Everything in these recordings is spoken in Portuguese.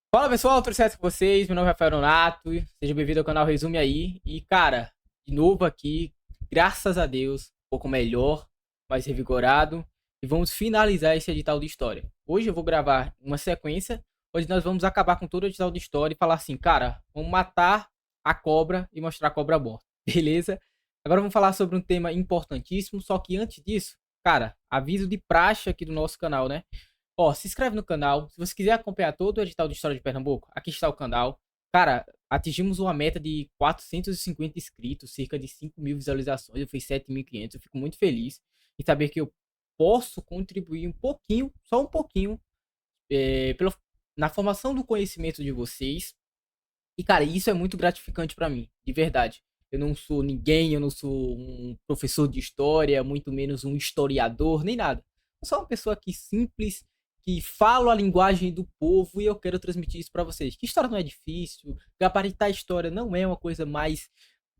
Fala pessoal, tudo certo com vocês? Meu nome é Rafael Nonato, seja bem-vindo ao canal Resume Aí. E cara, de novo aqui, graças a Deus, um pouco melhor, mais revigorado. E vamos finalizar esse edital de história. Hoje eu vou gravar uma sequência onde nós vamos acabar com todo o edital de história e falar assim, cara, vamos matar a cobra e mostrar a cobra morta, beleza? Agora vamos falar sobre um tema importantíssimo, só que antes disso, cara, aviso de praxe aqui do nosso canal, né? Ó, se inscreve no canal. Se você quiser acompanhar todo o edital de história de Pernambuco, aqui está o canal. Cara, atingimos uma meta de 450 inscritos, cerca de 5 mil visualizações. Eu fiz 7.500. Eu fico muito feliz em saber que eu posso contribuir um pouquinho, só um pouquinho, pela, na formação do conhecimento de vocês. E, cara, isso é muito gratificante para mim, de verdade. Eu não sou ninguém, eu não sou um professor de história, muito menos um historiador, nem nada. Eu sou uma pessoa aqui simples, que falo a linguagem do povo e eu quero transmitir isso para vocês. Que história não é difícil, gabaritar a história não é uma coisa mais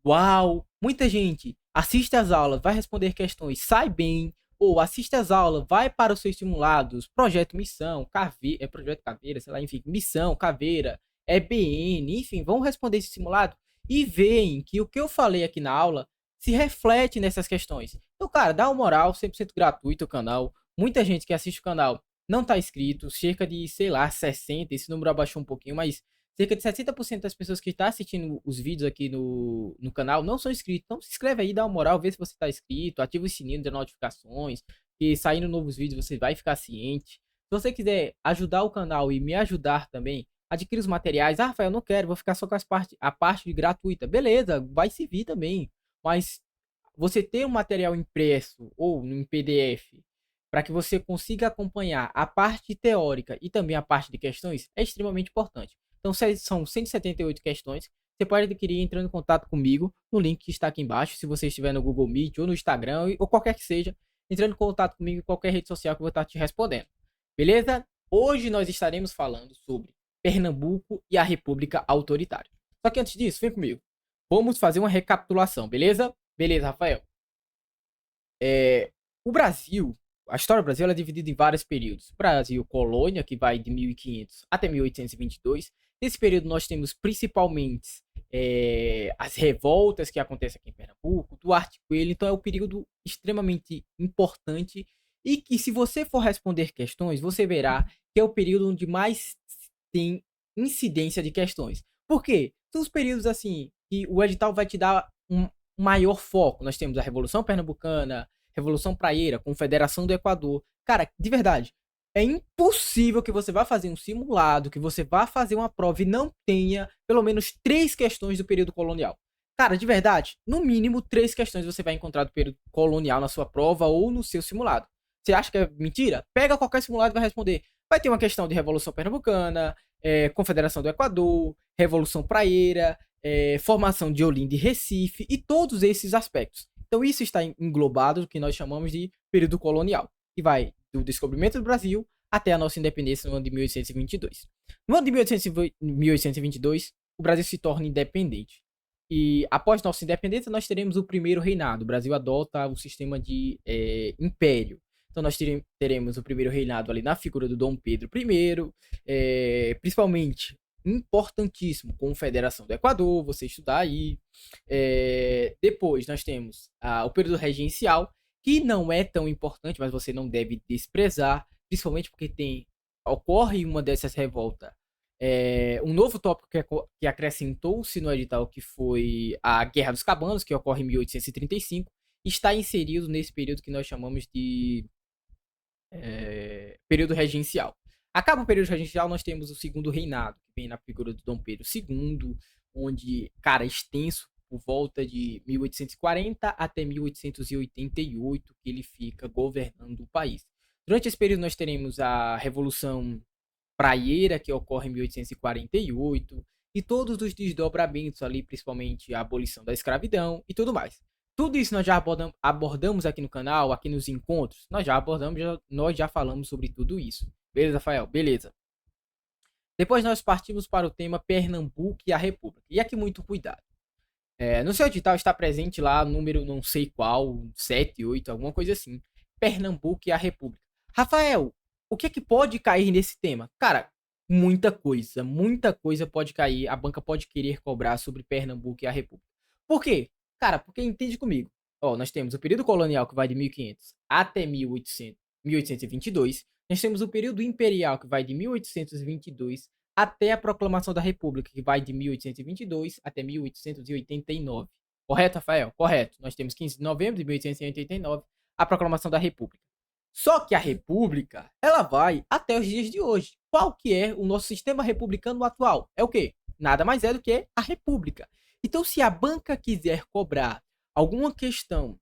uau. Muita gente assiste às aulas, vai responder questões, sai bem, ou assiste às aulas, vai para os seus simulados, projeto missão, caveira, projeto caveira, sei lá, enfim, missão, caveira, EBN, enfim, vão responder esse simulado e veem que o que eu falei aqui na aula se reflete nessas questões. Então, cara, dá uma moral, 100% gratuito o canal. Muita gente que assiste o canal não tá inscrito, cerca de, sei lá, 60, esse número abaixou um pouquinho, mas cerca de 60% das pessoas que estão assistindo os vídeos aqui no canal não são inscritos. Então se inscreve aí, dá uma moral, vê se você está inscrito, ativa o sininho de notificações, que saindo novos vídeos você vai ficar ciente. Se você quiser ajudar o canal e me ajudar também, adquire os materiais. Ah, Rafael, eu não quero, vou ficar só com a parte gratuita. Beleza, vai servir também. Mas você ter um material impresso ou em PDF para que você consiga acompanhar a parte teórica e também a parte de questões é extremamente importante. Então, são 178 questões. Você pode adquirir entrando em contato comigo no link que está aqui embaixo, se você estiver no Google Meet ou no Instagram ou qualquer que seja, entrando em contato comigo em qualquer rede social que eu vou estar te respondendo. Beleza? Hoje nós estaremos falando sobre Pernambuco e a República Autoritária. Só que antes disso, vem comigo. Vamos fazer uma recapitulação, beleza? Beleza, Rafael. O Brasil, a história do Brasil ela é dividida em vários períodos. Brasil colônia, que vai de 1500 até 1822. Nesse período nós temos principalmente as revoltas que acontecem aqui em Pernambuco, Duarte Coelho. Então é um período extremamente importante e que se você for responder questões, você verá que é o período onde mais tem incidência de questões. Por quê? São os períodos assim que o edital vai te dar um maior foco. Nós temos a Revolução Pernambucana, Revolução Praieira, Confederação do Equador. Cara, de verdade, é impossível que você vá fazer um simulado, que você vá fazer uma prova e não tenha pelo menos 3 questões do período colonial. Cara, de verdade, no mínimo 3 questões você vai encontrar do período colonial na sua prova ou no seu simulado. Você acha que é mentira? Pega qualquer simulado e vai responder. Vai ter uma questão de Revolução Pernambucana, Confederação do Equador, Revolução Praieira, formação de Olinda e Recife e todos esses aspectos. Então isso está englobado no que nós chamamos de período colonial, que vai do descobrimento do Brasil até a nossa independência no ano de 1822. No ano de 1822, o Brasil se torna independente. E após nossa independência, nós teremos o primeiro reinado. O Brasil adota o sistema de império. Então nós teremos o primeiro reinado ali na figura do Dom Pedro I, principalmente importantíssimo, Confederação do Equador, você estudar aí. Depois nós temos o período regencial, que não é tão importante, mas você não deve desprezar, principalmente porque ocorre uma dessas revoltas. Um novo tópico que acrescentou-se no edital, que foi a Guerra dos Cabanos, que ocorre em 1835, está inserido nesse período que nós chamamos de período regencial. Acaba o período regencial, nós temos o segundo reinado, que vem na figura do Dom Pedro II, onde, cara, extenso por volta de 1840 até 1888, que ele fica governando o país. Durante esse período nós teremos a Revolução Praieira, que ocorre em 1848, e todos os desdobramentos ali, principalmente a abolição da escravidão e tudo mais. Tudo isso nós já abordamos aqui no canal, aqui nos encontros. Nós já falamos sobre tudo isso. Beleza, Rafael? Beleza. Depois nós partimos para o tema Pernambuco e a República. E aqui muito cuidado. No seu edital está presente lá número não sei qual, 7, 8, alguma coisa assim. Pernambuco e a República. Rafael, o que é que pode cair nesse tema? Cara, muita coisa pode cair, a banca pode querer cobrar sobre Pernambuco e a República. Por quê? Cara, porque entende comigo. Ó, nós temos o período colonial que vai de 1500 até 1822. Nós temos o período imperial que vai de 1822 até a proclamação da República, que vai de 1822 até 1889. Correto, Rafael? Correto. Nós temos 15 de novembro de 1889, a proclamação da República. Só que a República, ela vai até os dias de hoje. Qual que é o nosso sistema republicano atual? É o quê? Nada mais é do que a República. Então, se a banca quiser cobrar alguma questão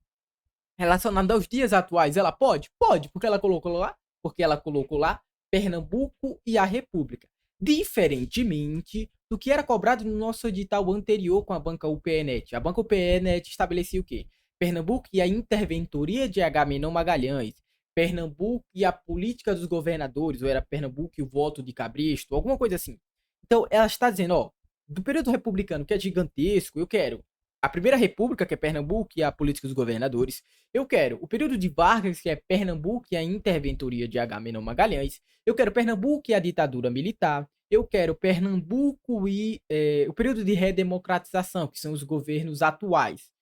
relacionada aos dias atuais, ela pode? Pode, porque ela colocou lá, Pernambuco e a República. Diferentemente do que era cobrado no nosso edital anterior com a banca UPNet. A banca UPNet estabelecia o quê? Pernambuco e a interventoria de Agamenon Magalhães, Pernambuco e a política dos governadores, ou era Pernambuco e o voto de Cabresto, alguma coisa assim. Então, ela está dizendo, ó, do período republicano, que é gigantesco, eu quero a Primeira República, que é Pernambuco e a política dos governadores. Eu quero o período de Vargas, que é Pernambuco e a interventoria de Agamenon Magalhães. Eu quero Pernambuco e a ditadura militar. Eu quero Pernambuco e o período de redemocratização, que são os governos atuais.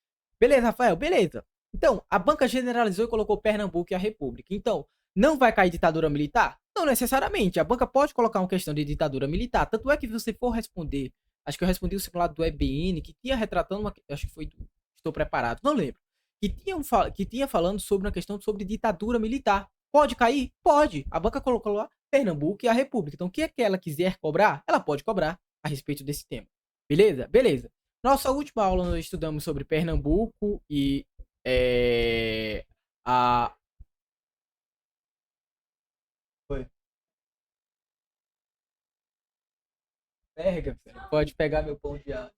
Beleza, Rafael? Beleza. Então, a banca generalizou e colocou Pernambuco e a República. Então, não vai cair ditadura militar? Não necessariamente. A banca pode colocar uma questão de ditadura militar. Tanto é que se você for responder, acho que eu respondi o simulado do EBN, que tinha retratando uma, acho que foi do Estou Preparado, não lembro. Que tinha falando sobre uma questão sobre ditadura militar. Pode cair? Pode. A banca colocou lá Pernambuco e a República. Então, o que é que ela quiser cobrar, ela pode cobrar a respeito desse tema. Beleza? Beleza. Nossa última aula nós estudamos sobre Pernambuco e a. Foi. Pega, pode pegar meu pão de alho.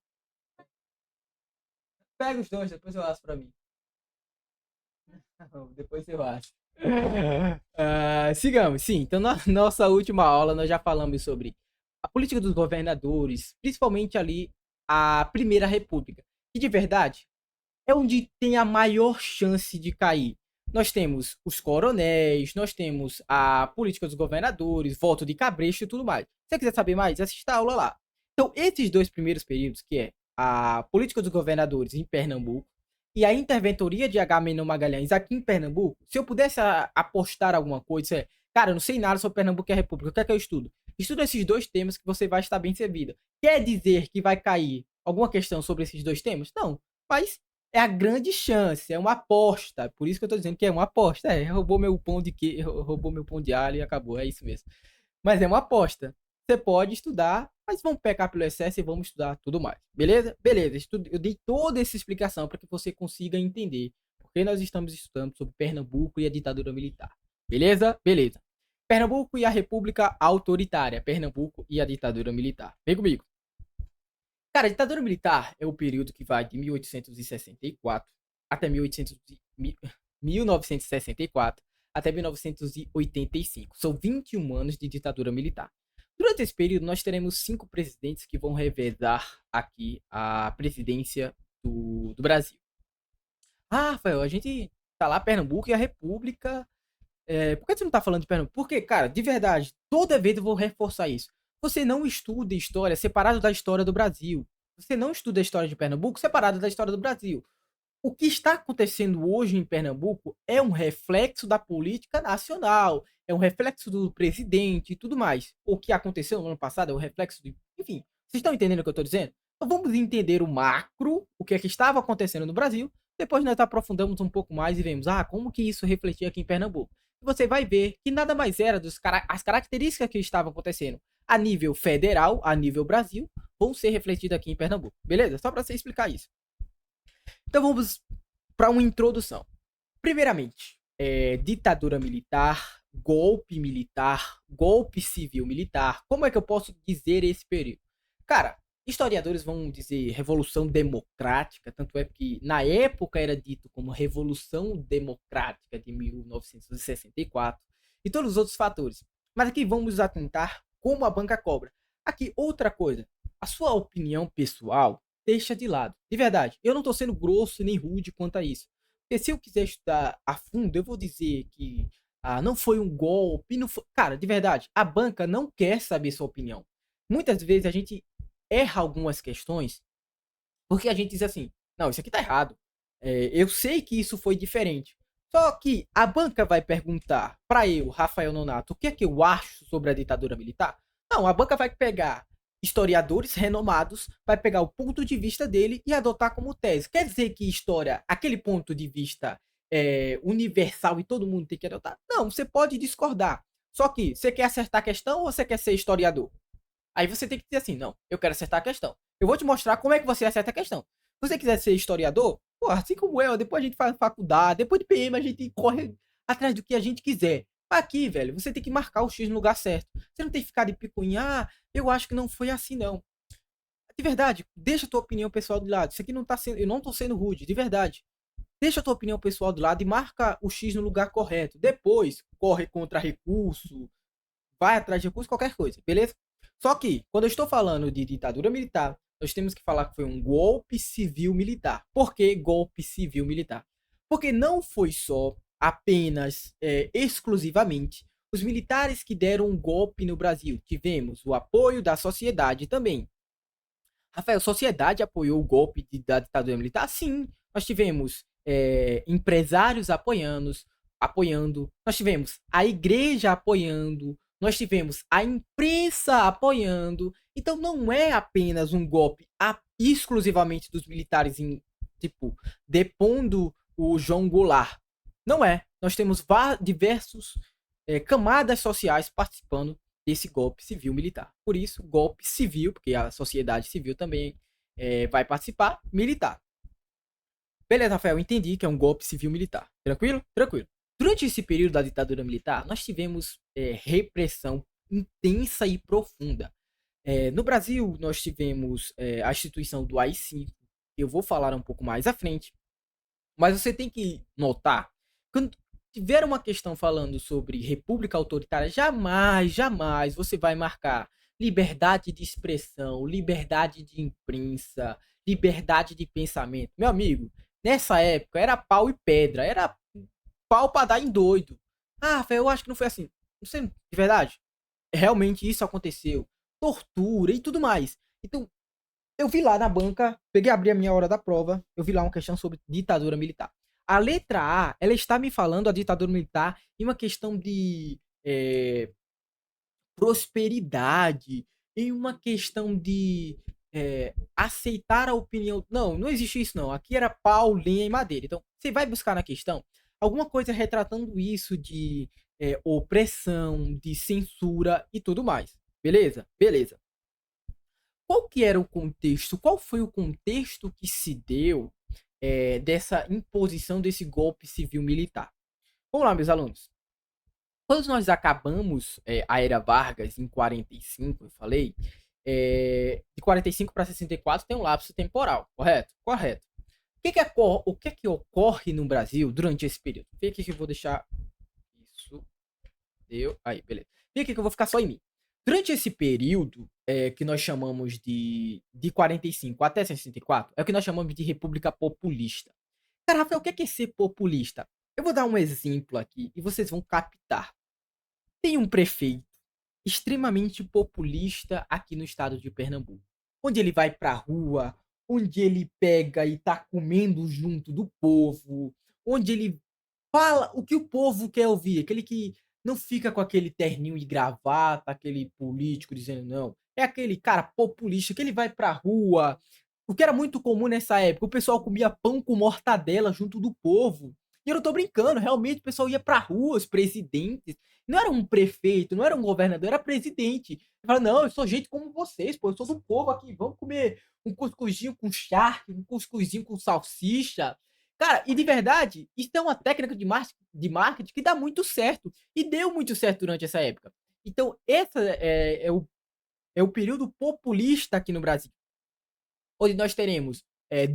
Pega os dois, depois eu asso pra mim. Depois eu acho. Sigamos, sim. Então, na nossa última aula, nós já falamos sobre a política dos governadores, principalmente ali a Primeira República. E de verdade, é onde tem a maior chance de cair. Nós temos os coronéis, nós temos a política dos governadores, voto de cabresto e tudo mais. Se você quiser saber mais, assista a aula lá. Então, esses dois primeiros períodos, que é a política dos governadores em Pernambuco e a interventoria de Agamenon Magalhães aqui em Pernambuco, se eu pudesse apostar alguma coisa, cara, eu não sei nada sobre Pernambuco e a República, o que é que eu estudo? Estuda esses dois temas que você vai estar bem servido. Quer dizer que vai cair alguma questão sobre esses dois temas? Não, mas é a grande chance, é uma aposta. Por isso que eu tô dizendo que é uma aposta. Roubou meu pão de roubou meu pão de alho e acabou, é isso mesmo. Mas é uma aposta. Você pode estudar, mas vamos pecar pelo excesso e vamos estudar tudo mais. Beleza? Beleza. Eu dei toda essa explicação para que você consiga entender porque nós estamos estudando sobre Pernambuco e a ditadura militar. Beleza? Beleza. Pernambuco e a República Autoritária. Pernambuco e a ditadura militar. Vem comigo. Cara, a ditadura militar é o período que vai de 1864 até 1964 até 1985. São 21 anos de ditadura militar. Durante esse período, nós teremos 5 presidentes que vão revezar aqui a presidência do Brasil. Ah, Rafael, a gente tá lá, Pernambuco e a República. Por que você não tá falando de Pernambuco? Porque, cara, de verdade, toda vez eu vou reforçar isso. Você não estuda história separado da história do Brasil. Você não estuda a história de Pernambuco separado da história do Brasil. O que está acontecendo hoje em Pernambuco é um reflexo da política nacional, é um reflexo do presidente e tudo mais. O que aconteceu no ano passado é um reflexo de. Enfim, vocês estão entendendo o que eu estou dizendo? Então vamos entender o macro, o que é que estava acontecendo no Brasil, depois nós aprofundamos um pouco mais e vemos, como que isso refletia aqui em Pernambuco. E você vai ver que nada mais era as características que estavam acontecendo a nível federal, a nível Brasil, vão ser refletidas aqui em Pernambuco. Beleza? Só para você explicar isso. Então vamos para uma introdução. Primeiramente, ditadura militar, golpe civil militar. Como é que eu posso dizer esse período? Cara, historiadores vão dizer revolução democrática, tanto é que na época era dito como revolução democrática de 1964 e todos os outros fatores. Mas aqui vamos atentar como a banca cobra. Aqui, outra coisa, a sua opinião pessoal deixa de lado. De verdade, eu não estou sendo grosso nem rude quanto a isso. Porque se eu quiser estudar a fundo, eu vou dizer que ah, não foi um golpe, não foi. Cara, de verdade, a banca não quer saber sua opinião. Muitas vezes a gente erra algumas questões porque a gente diz assim: não, isso aqui tá errado. Eu sei que isso foi diferente. Só que a banca vai perguntar para eu, Rafael Nonato, o que é que eu acho sobre a ditadura militar? Não, a banca vai pegar historiadores renomados, vai pegar o ponto de vista dele e adotar como tese. Quer dizer que história, aquele ponto de vista universal e todo mundo tem que adotar? Não, você pode discordar. Só que você quer acertar a questão ou você quer ser historiador? Aí você tem que dizer assim, não, eu quero acertar a questão. Eu vou te mostrar como é que você acerta a questão. Se você quiser ser historiador, pô, assim como eu, depois a gente faz faculdade, depois de PM a gente corre atrás do que a gente quiser. Aqui, velho, você tem que marcar o X no lugar certo. Você não tem que ficar de picuinha, ah, eu acho que não foi assim, não. De verdade, deixa a tua opinião pessoal de lado. Isso aqui não tá sendo, eu não tô sendo rude, de verdade. Deixa a tua opinião pessoal de lado e marca o X no lugar correto. Depois, corre contra recurso, vai atrás de recurso, qualquer coisa, beleza? Só que, quando eu estou falando de ditadura militar, nós temos que falar que foi um golpe civil-militar. Por que golpe civil-militar? Porque não foi só, apenas, exclusivamente, os militares que deram um golpe no Brasil. Tivemos o apoio da sociedade também. Rafael, a sociedade apoiou o golpe da ditadura militar? Sim. Nós tivemos empresários apoiando, nós tivemos a igreja apoiando, nós tivemos a imprensa apoiando. Então não é apenas um golpe exclusivamente dos militares tipo, depondo o João Goulart. Não é. Nós temos diversos camadas sociais participando desse golpe civil-militar. Por isso, golpe civil, porque a sociedade civil também vai participar, militar. Beleza, Rafael, entendi que é um golpe civil-militar. Tranquilo? Tranquilo. Durante esse período da ditadura militar, nós tivemos repressão intensa e profunda. No Brasil, nós tivemos a instituição do AI-5, que eu vou falar um pouco mais à frente. Mas você tem que notar, quando tiver uma questão falando sobre república autoritária, jamais você vai marcar liberdade de expressão, liberdade de imprensa, liberdade de pensamento. Meu amigo, nessa época era pau e pedra, era pau pra dar em doido. Ah, velho, eu acho que não foi assim. Não sei, de verdade. Realmente isso aconteceu. Tortura e tudo mais. Então, eu vi lá na banca, peguei, abri a minha hora da prova, eu vi lá uma questão sobre ditadura militar. A letra A, ela está me falando a ditadura militar em uma questão de prosperidade, em uma questão de aceitar a opinião. Não, não existe isso não. Aqui era pau, lenha e madeira. Então, você vai buscar na questão alguma coisa retratando isso de opressão, de censura e tudo mais. Beleza? Beleza. Qual que era o contexto? Qual foi o contexto que se deu dessa imposição desse golpe civil-militar? Vamos lá, meus alunos. Quando nós acabamos a Era Vargas em 45, eu falei, de 45 para 64 tem um lapso temporal, correto? Correto. O que é que ocorre no Brasil durante esse período? Vê aqui que eu vou deixar isso. Deu. Aí, beleza. Vê aqui que eu vou ficar só em mim. Durante esse período que nós chamamos de 45 até 64, é o que nós chamamos de República Populista. Cara, Rafael, o que é ser populista? Eu vou dar um exemplo aqui e vocês vão captar. Tem um prefeito extremamente populista aqui no estado de Pernambuco, onde ele vai pra rua, onde ele pega e tá comendo junto do povo, onde ele fala o que o povo quer ouvir, aquele que não fica com aquele terninho e gravata, aquele político dizendo não. É aquele cara populista que ele vai pra rua. O que era muito comum nessa época, o pessoal comia pão com mortadela junto do povo. E eu não tô brincando, realmente o pessoal ia pra rua, os presidentes. Não era um prefeito, não era um governador, era presidente. Ele fala, não, eu sou gente como vocês, pô, eu sou do povo aqui, vamos comer um cuscuzinho com charque, um cuscuzinho com salsicha. Cara, e de verdade, isso é uma técnica de marketing que dá muito certo. E deu muito certo durante essa época. Então, esse é o período populista aqui no Brasil. Onde nós teremos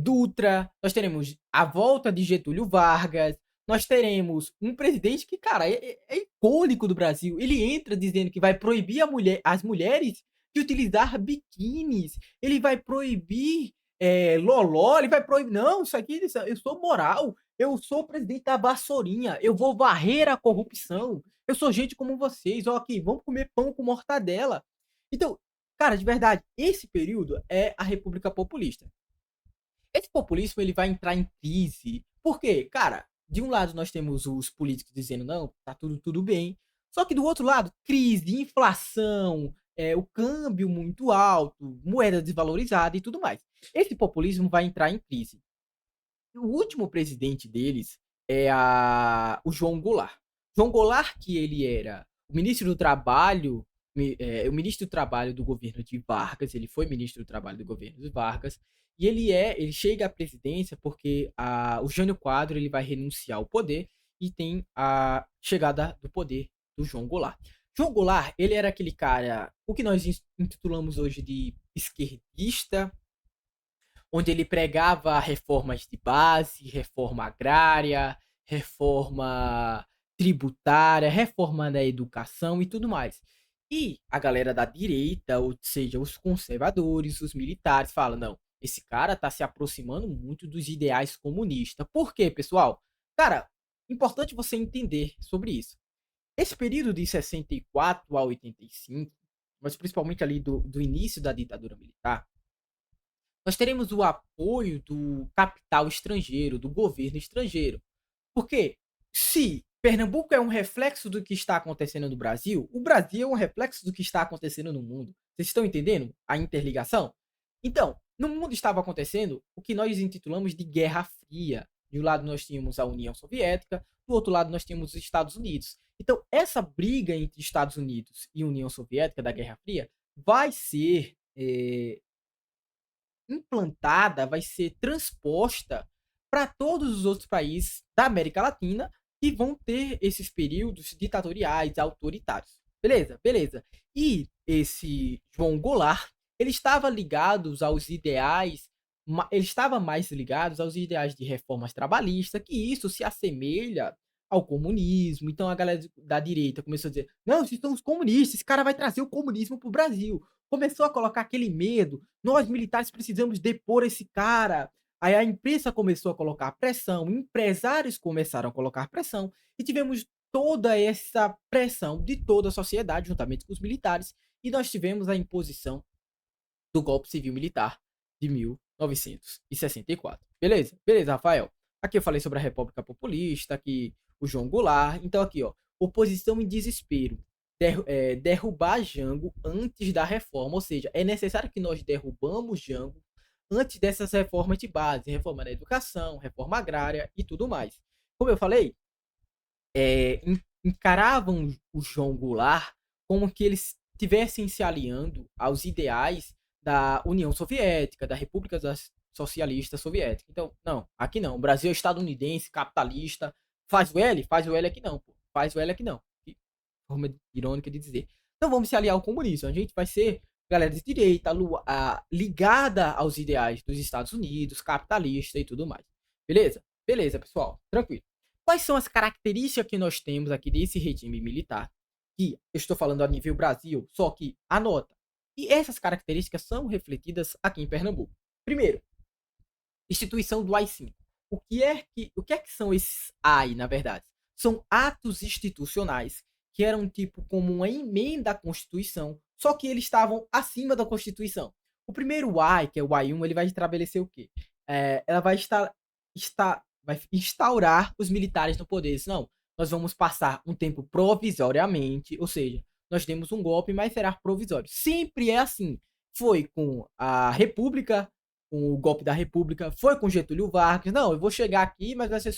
Dutra, nós teremos a volta de Getúlio Vargas, nós teremos um presidente que, cara, é icônico do Brasil. Ele entra dizendo que vai proibir as mulheres de utilizar biquínis. Ele vai proibir loló, ele vai proibir. Não, isso aqui, eu sou moral. Eu sou o presidente da vassourinha, eu vou varrer a corrupção, eu sou gente como vocês, ó aqui, vamos comer pão com mortadela. Então, cara, de verdade, esse período é a República Populista. Esse populismo ele vai entrar em crise. Por quê? Cara, de um lado nós temos os políticos dizendo não, tá tudo bem. Só que do outro lado, crise, inflação, o câmbio muito alto, moeda desvalorizada e tudo mais. Esse populismo vai entrar em crise. O último presidente deles é o João Goulart. João Goulart, que ele era o ministro do Trabalho, o ministro do Trabalho do governo de Vargas, ele foi ministro do Trabalho do governo de Vargas, e ele chega à presidência porque o Jânio Quadros ele vai renunciar ao poder e tem a chegada do poder do João Goulart. João Goulart, ele era aquele cara, o que nós intitulamos hoje de esquerdista, onde ele pregava reformas de base, reforma agrária, reforma tributária, reforma da educação e tudo mais. E a galera da direita, ou seja, os conservadores, os militares, falam: não, esse cara tá se aproximando muito dos ideais comunistas. Por quê, pessoal? Cara, importante você entender sobre isso. Esse período de 64 a 85, mas principalmente ali do início da ditadura militar, nós teremos o apoio do capital estrangeiro, do governo estrangeiro. Porque se Pernambuco é um reflexo do que está acontecendo no Brasil, o Brasil é um reflexo do que está acontecendo no mundo. Vocês estão entendendo a interligação? Então, no mundo estava acontecendo o que nós intitulamos de Guerra Fria. De um lado nós tínhamos a União Soviética, do outro lado nós tínhamos os Estados Unidos. Então, essa briga entre Estados Unidos e União Soviética da Guerra Fria vai ser implantada, vai ser transposta para todos os outros países da América Latina que vão ter esses períodos ditatoriais, autoritários. Beleza? Beleza. E esse João Goulart, ele estava ligado aos ideais, ele estava mais ligado aos ideais de reformas trabalhistas, que isso se assemelha ao comunismo. Então a galera da direita começou a dizer: não, vocês são os comunistas, esse cara vai trazer o comunismo para o Brasil. Começou a colocar aquele medo: nós militares precisamos depor esse cara. Aí a imprensa começou a colocar pressão, empresários começaram a colocar pressão, e tivemos toda essa pressão de toda a sociedade, juntamente com os militares, e nós tivemos a imposição do golpe civil militar de 1964. Beleza? Beleza, Rafael? Aqui eu falei sobre a República Populista, aqui o João Goulart. Então aqui, ó, oposição em desespero. Derrubar Jango antes da reforma, ou seja, é necessário que nós derrubamos Jango antes dessas reformas de base, reforma da educação, reforma agrária e tudo mais. Como eu falei, encaravam o João Goulart como que eles estivessem se aliando aos ideais da União Soviética, da República Socialista Soviética. Então, não, aqui não. O Brasil é estadunidense, capitalista. Faz o L aqui não, pô. Faz o L aqui não. Forma irônica de dizer. Então vamos se aliar ao comunismo. A gente vai ser galera de direita, ligada aos ideais dos Estados Unidos, capitalista e tudo mais. Beleza? Beleza, pessoal. Tranquilo. Quais são as características que nós temos aqui desse regime militar? Que eu estou falando a nível Brasil, só que anota. E essas características são refletidas aqui em Pernambuco. Primeiro, instituição do AI-5. O que é que são esses AI, na verdade? São atos institucionais que eram tipo como uma emenda à Constituição, só que eles estavam acima da Constituição. O primeiro AI, que é o AI1, ele vai estabelecer o quê? Ela vai vai instaurar os militares no poder. Não, nós vamos passar um tempo provisoriamente, ou seja, nós temos um golpe, mas será provisório. Sempre é assim. Foi com a República, com o golpe da República, foi com Getúlio Vargas. Não, eu vou chegar aqui, mas vai ser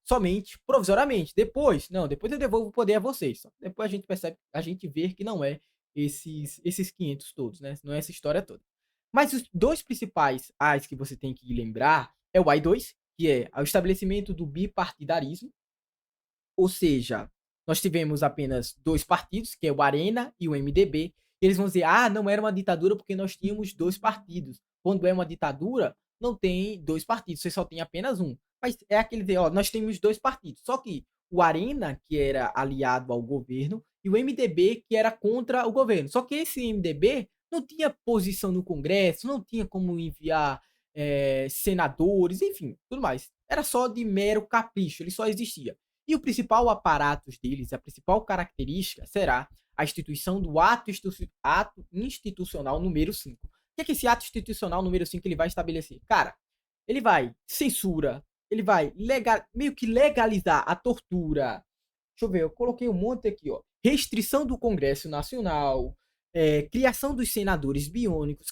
somente provisoriamente. Depois, não, depois eu devolvo o poder a vocês. Depois a gente percebe, a gente vê que não é esses 500 todos, né? Não é essa história toda. Mas os dois principais AIs que você tem que lembrar é o AI-2, que é o estabelecimento do bipartidarismo, ou seja, nós tivemos apenas dois partidos, que é o Arena e o MDB, e eles vão dizer: ah, não era uma ditadura porque nós tínhamos dois partidos. Quando é uma ditadura, não tem dois partidos, você só tem apenas um. Mas é aquele de, ó, nós temos dois partidos, só que o Arena, que era aliado ao governo, e o MDB, que era contra o governo. Só que esse MDB não tinha posição no Congresso, não tinha como enviar senadores, enfim, tudo mais. Era só de mero capricho, ele só existia. E o principal aparato deles, a principal característica será a instituição do ato institucional número 5. O que é que esse ato institucional número 5 ele vai estabelecer? Cara, ele vai censura, ele vai meio que legalizar a tortura. Deixa eu ver, eu coloquei um monte aqui, ó. Restrição do Congresso Nacional, criação dos senadores biônicos.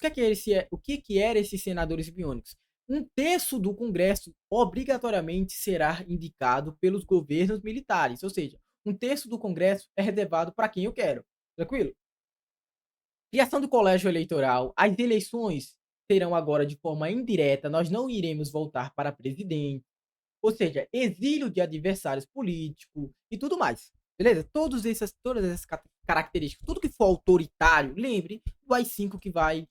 O que era esses senadores biônicos? Um terço do Congresso obrigatoriamente será indicado pelos governos militares, ou seja, um terço do Congresso é reservado para quem eu quero. Tranquilo? Criação do colégio eleitoral. As eleições serão agora de forma indireta. Nós não iremos voltar para presidente. Ou seja, exílio de adversários políticos e tudo mais. Beleza? Todas essas características, tudo que for autoritário, lembre do AI-5 que vai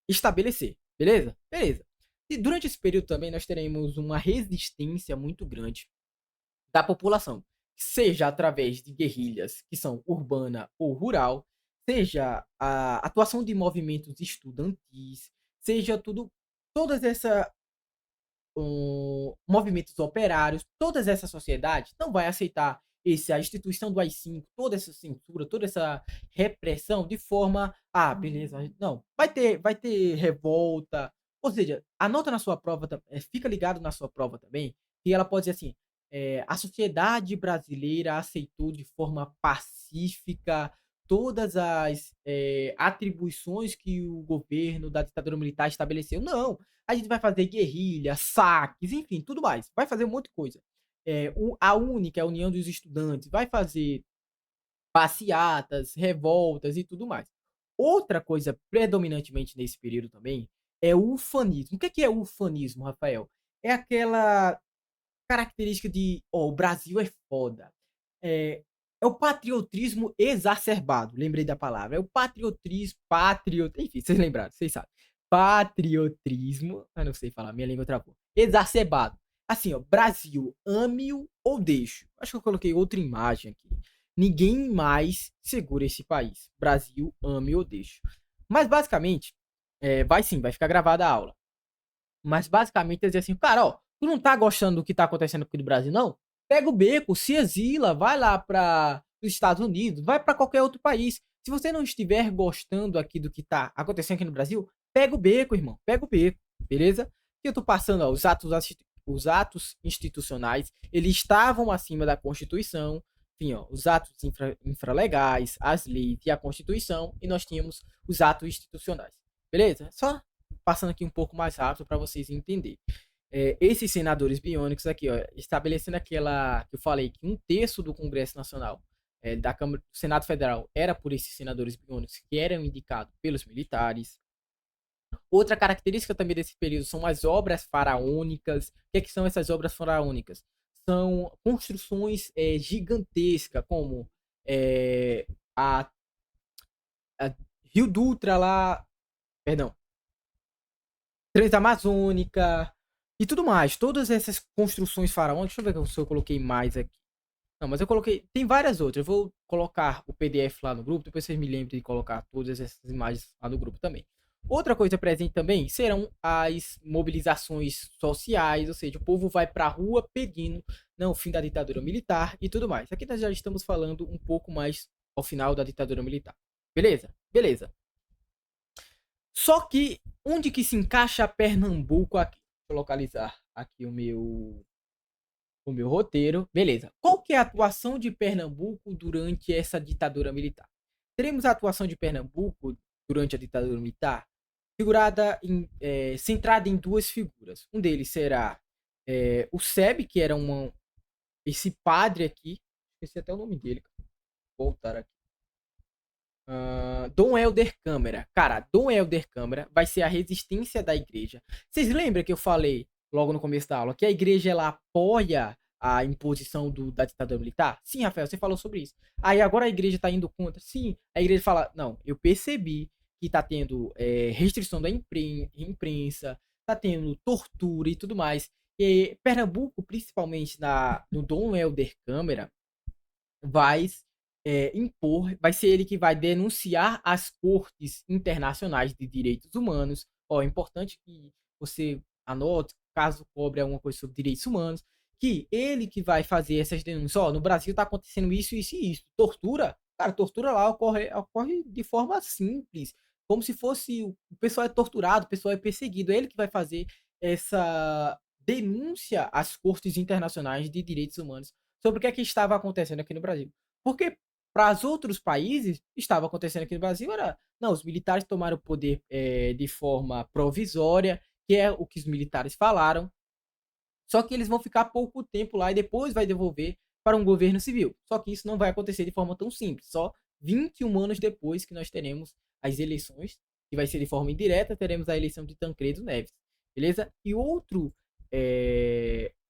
estabelecer. Beleza? Beleza. E durante esse período também nós teremos uma resistência muito grande da população, seja através de guerrilhas que são urbana ou rural, seja a atuação de movimentos estudantis, seja todas essas movimentos operários, todas essas sociedades não vai aceitar a instituição do AI-5, toda essa censura, toda essa repressão de forma, beleza, não, vai ter revolta, ou seja, anota na sua prova, fica ligado na sua prova também, que ela pode dizer assim, a sociedade brasileira aceitou de forma pacífica todas as atribuições que o governo da ditadura militar estabeleceu. Não, a gente vai fazer guerrilha, saques, enfim, tudo mais. Vai fazer um monte de coisa. A única, a União dos Estudantes, vai fazer passeatas, revoltas e tudo mais. Outra coisa predominantemente nesse período também é o ufanismo. O que é o ufanismo, Rafael? É aquela característica de, o Brasil é foda. É o patriotismo exacerbado. Lembrei da palavra. É o patriotismo, enfim, vocês lembraram, vocês sabem. Patriotismo, não sei falar, minha língua travou. Exacerbado. Assim, ó, Brasil, ame-o ou deixe. Acho que eu coloquei outra imagem aqui. Ninguém mais segura esse país. Brasil, ame ou deixe. Mas basicamente, vai ficar gravada a aula. Mas basicamente é dizer assim, cara, ó, tu não tá gostando do que tá acontecendo aqui no Brasil, não? Pega o beco, se exila, vai lá para os Estados Unidos, vai para qualquer outro país. Se você não estiver gostando aqui do que tá acontecendo aqui no Brasil, pega o beco, irmão, pega o beco, beleza? E eu tô passando, ó, os atos institucionais, eles estavam acima da Constituição, enfim, ó, os atos infralegais, as leis e a Constituição, e nós tínhamos os atos institucionais, beleza? Só passando aqui um pouco mais rápido para vocês entenderem. Esses senadores biônicos aqui, ó, estabelecendo aquela que eu falei, que um terço do Congresso Nacional da Câmara do Senado Federal era por esses senadores biônicos que eram indicados pelos militares. Outra característica também desse período são as obras faraônicas. O que são essas obras faraônicas? São construções gigantescas, como a Rio Dutra lá, perdão, Transamazônica e tudo mais. Todas essas construções faraônicas. Deixa eu ver se eu coloquei mais aqui. Não, mas eu coloquei. Tem várias outras. Eu vou colocar o PDF lá no grupo. Depois vocês me lembrem de colocar todas essas imagens lá no grupo também. Outra coisa presente também serão as mobilizações sociais, ou seja, o povo vai para a rua pedindo não, o fim da ditadura militar e tudo mais. Aqui nós já estamos falando um pouco mais ao final da ditadura militar. Beleza? Beleza. Só que onde que se encaixa Pernambuco aqui? Deixa eu localizar aqui o meu roteiro. Beleza. Qual que é a atuação de Pernambuco durante essa ditadura militar? Teremos a atuação de Pernambuco durante a ditadura militar centrada em duas figuras. Um deles será o SEB, que era esse padre aqui. Esqueci até o nome dele. Vou voltar aqui. Dom Helder Câmara. Cara, Dom Helder Câmara vai ser a resistência da igreja. Vocês lembram que eu falei logo no começo da aula que a igreja ela apoia a imposição da ditadura militar? Sim, Rafael, você falou sobre isso. Aí agora a igreja tá indo contra. Sim, a igreja fala, não, eu percebi que tá tendo restrição da imprensa, tá tendo tortura e tudo mais. E Pernambuco, principalmente no Dom Helder Câmara, vai vai ser ele que vai denunciar as cortes internacionais de direitos humanos, Ó, é importante que você anote, caso cobre alguma coisa sobre direitos humanos, que ele que vai fazer essas denúncias. Ó, no Brasil tá acontecendo isso, isso e isso. Tortura, cara, tortura lá ocorre de forma simples, como se fosse o pessoal é torturado, o pessoal é perseguido. É ele que vai fazer essa denúncia às cortes internacionais de direitos humanos sobre o que é que estava acontecendo aqui no Brasil. Porque para os outros países, estava acontecendo aqui no Brasil, era, não, os militares tomaram o poder de forma provisória, que é o que os militares falaram, só que eles vão ficar pouco tempo lá e depois vai devolver para um governo civil. Só que isso não vai acontecer de forma tão simples. Só 21 anos depois que nós teremos as eleições, que vai ser de forma indireta, teremos a eleição de Tancredo Neves. Beleza? E outro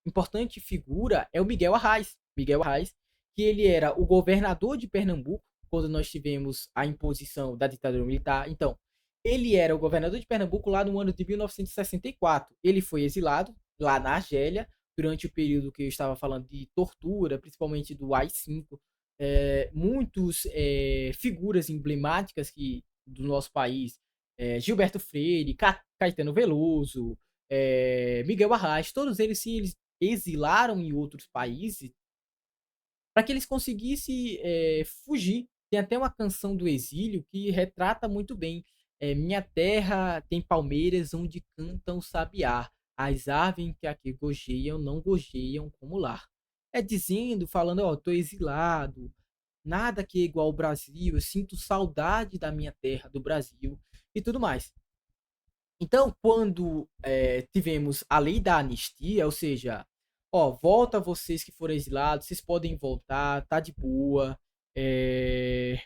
importante figura é o Miguel Arraes. Miguel Arraes, que ele era o governador de Pernambuco quando nós tivemos a imposição da ditadura militar. Então, ele era o governador de Pernambuco lá no ano de 1964. Ele foi exilado lá na Argélia, durante o período que eu estava falando de tortura, principalmente do AI-5, muitos figuras emblemáticas do nosso país, Gilberto Freire, Caetano Veloso, Miguel Arraes, todos eles sim, eles exilaram em outros países para que eles conseguissem fugir. Tem até uma canção do exílio que retrata muito bem. Minha terra tem palmeiras onde cantam sabiá. As aves que aqui gojeiam não gojeiam como lar. É dizendo, falando, ó, tô exilado, nada que é igual ao Brasil, eu sinto saudade da minha terra, do Brasil e tudo mais. Então, quando tivemos a lei da anistia, ou seja, ó, volta vocês que foram exilados, vocês podem voltar, tá de boa. É,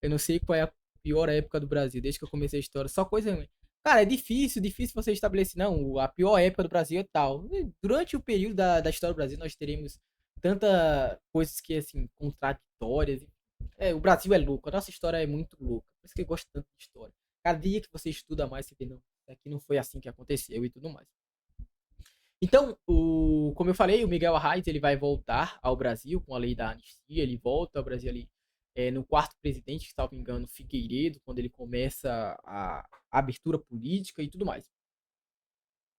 eu não sei qual é a pior época do Brasil, desde que eu comecei a história, só coisa ruim. Cara, é difícil, difícil você estabelecer, não, a pior época do Brasil é tal. Durante o período da história do Brasil, nós teremos tanta coisas que, assim, contraditórias. O Brasil é louco, a nossa história é muito louca, por isso que eu gosto tanto de história. Cada dia que você estuda mais, você vê, não, isso aqui não foi assim que aconteceu e tudo mais. Então, como eu falei, o Miguel Arraes ele vai voltar ao Brasil com a lei da anistia, ele volta ao Brasil ali no quarto presidente, que, salvo engano, Figueiredo, quando ele começa a abertura política e tudo mais.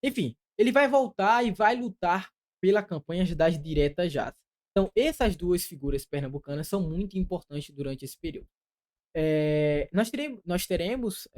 Enfim, ele vai voltar e vai lutar pela campanha das diretas já. Então, essas duas figuras pernambucanas são muito importantes durante esse período. Nós teremos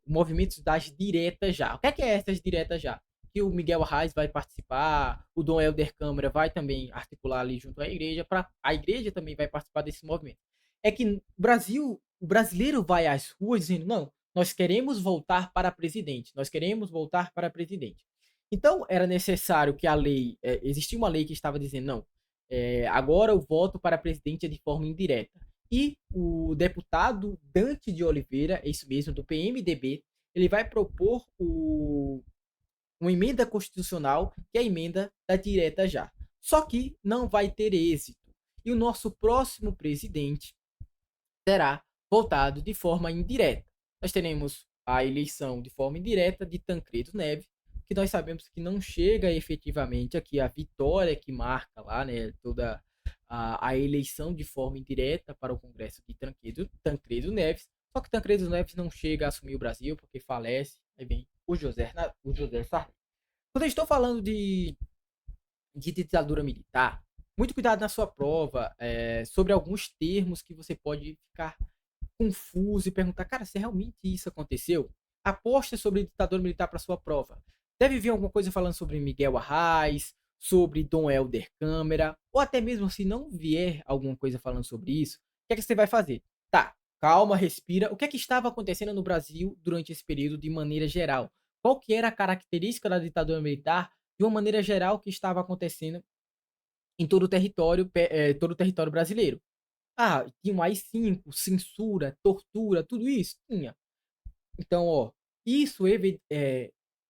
movimentos das diretas já. O que é essas diretas já? Que o Miguel Arraes vai participar, o Dom Helder Câmara vai também articular ali junto à igreja, a igreja também vai participar desse movimento. É que o brasileiro vai às ruas dizendo, não, nós queremos voltar para presidente, nós queremos voltar para presidente. Então, era necessário que a lei, existia uma lei que estava dizendo, não, agora o voto para presidente é de forma indireta. E o deputado Dante de Oliveira, é isso mesmo, do PMDB, ele vai propor uma emenda constitucional, que é a emenda da direta já. Só que não vai ter êxito. E o nosso próximo presidente será votado de forma indireta. Nós teremos a eleição de forma indireta de Tancredo Neves, que nós sabemos que não chega efetivamente aqui a vitória que marca lá, né, toda a eleição de forma indireta para o Congresso de Tancredo Neves. Só que Tancredo Neves não chega a assumir o Brasil porque falece. Aí vem o José Sarney. Quando eu estou falando de ditadura militar, muito cuidado na sua prova sobre alguns termos que você pode ficar confuso e perguntar, cara, se realmente isso aconteceu? Aposta sobre ditadura militar para sua prova. Deve vir alguma coisa falando sobre Miguel Arraes, sobre Dom Helder Câmara, ou até mesmo se não vier alguma coisa falando sobre isso, o que é que você vai fazer? Tá, calma, respira. O que é que estava acontecendo no Brasil durante esse período de maneira geral? Qual que era a característica da ditadura militar de uma maneira geral que estava acontecendo em todo o território brasileiro? Ah, tinha um AI-5, censura, tortura, tudo isso? Tinha. Então, ó, isso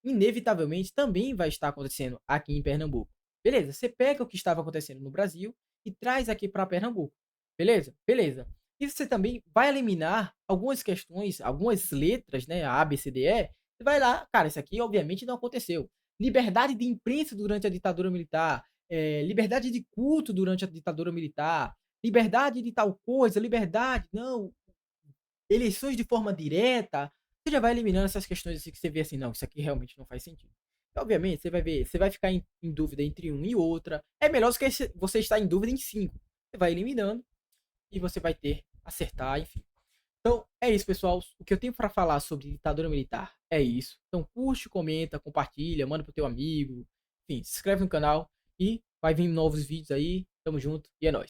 inevitavelmente também vai estar acontecendo aqui em Pernambuco. Beleza, você pega o que estava acontecendo no Brasil e traz aqui para Pernambuco. Beleza? Beleza. E você também vai eliminar algumas questões, algumas letras, né? A B, C, D, E. Você vai lá, cara, isso aqui obviamente não aconteceu. Liberdade de imprensa durante a ditadura militar, liberdade de culto durante a ditadura militar, liberdade de tal coisa, liberdade, não, eleições de forma direta. você já vai eliminando essas questões assim que você vê assim, não, isso aqui realmente não faz sentido. E, obviamente, você vai ver, você vai ficar em dúvida entre um e outra. É melhor do que você estar em dúvida em 5. Você vai eliminando e você vai ter, acertar, enfim. Então, é isso, pessoal. O que eu tenho para falar sobre ditadura militar é isso. Então, curte, comenta, compartilha, manda pro teu amigo. Enfim, se inscreve no canal e vai vir novos vídeos aí. Tamo junto e é nóis.